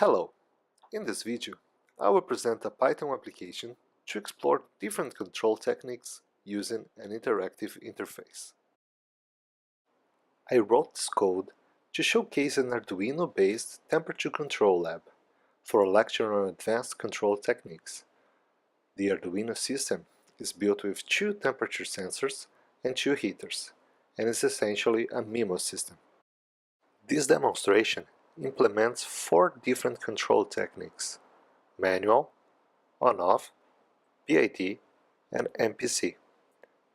Hello! In this video, I will present a Python application to explore different control techniques using an interactive interface. I wrote this code to showcase an Arduino-based temperature control lab for a lecture on advanced control techniques. The Arduino system is built with 2 temperature sensors and 2 heaters, and is essentially a MIMO system. This demonstration implements 4 different control techniques: manual, on-off, PID, and MPC,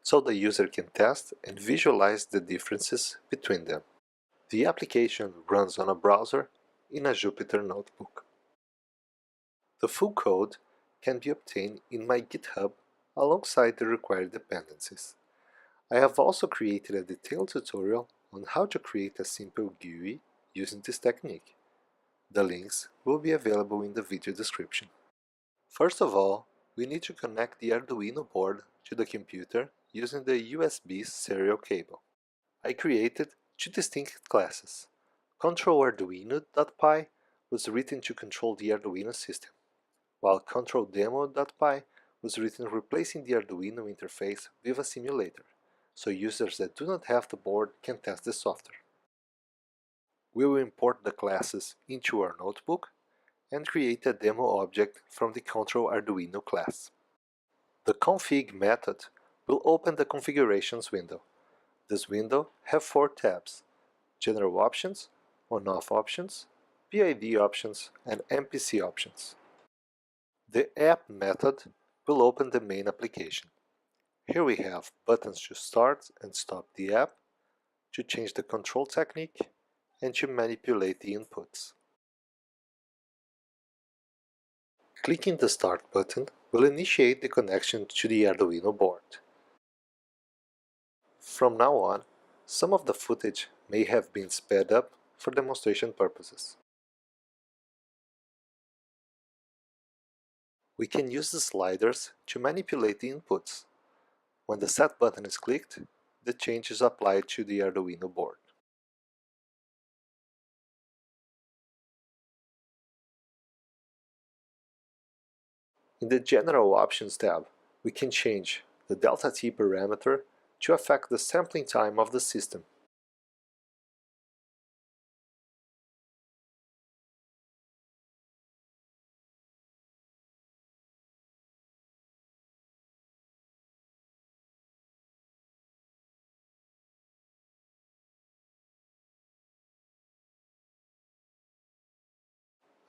so the user can test and visualize the differences between them. The application runs on a browser in a Jupyter notebook. The full code can be obtained in my GitHub alongside the required dependencies. I have also created a detailed tutorial on how to create a simple GUI using this technique. The links will be available in the video description. First of all, we need to connect the Arduino board to the computer using the USB serial cable. I created 2 distinct classes. ControlArduino.py was written to control the Arduino system, while ControlDemo.py was written replacing the Arduino interface with a simulator, so users that do not have the board can test the software. We will import the classes into our notebook and create a demo object from the ControlArduino class. The config method will open the configurations window. This window has 4 tabs: General Options, On-Off Options, PID Options, and MPC Options. The App method will open the main application. Here we have buttons to start and stop the app, to change the control technique, and to manipulate the inputs. Clicking the Start button will initiate the connection to the Arduino board. From now on, some of the footage may have been sped up for demonstration purposes. We can use the sliders to manipulate the inputs. When the Set button is clicked, the change is applied to the Arduino board. In the General Options tab, we can change the delta T parameter to affect the sampling time of the system.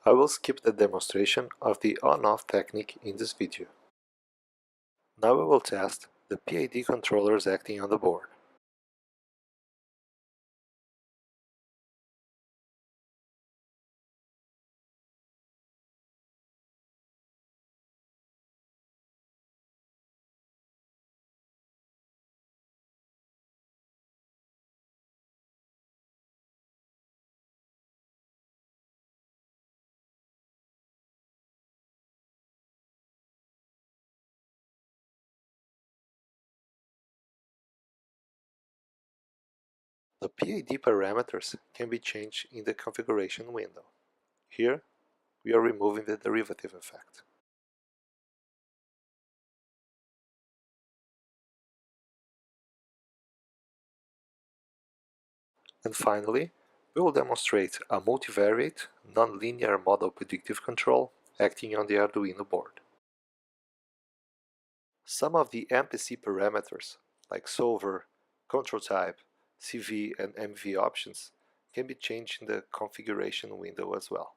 I will skip the demonstration of the on-off technique in this video. Now we will test the PID controllers acting on the board. The PID parameters can be changed in the configuration window. Here, we are removing the derivative effect. And finally, we will demonstrate a multivariate, nonlinear model predictive control acting on the Arduino board. Some of the MPC parameters, like solver, control type, CV, and MV options, can be changed in the configuration window as well.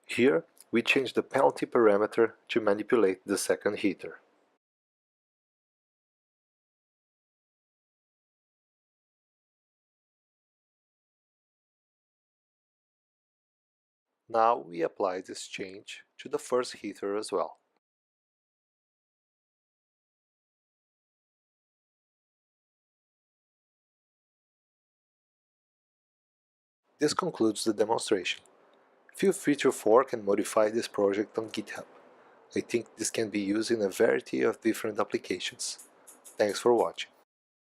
Here, we change the penalty parameter to manipulate the second heater. Now we apply this change to the first heater as well. This concludes the demonstration. Feel free to fork and modify this project on GitHub. I think this can be used in a variety of different applications. Thanks for watching.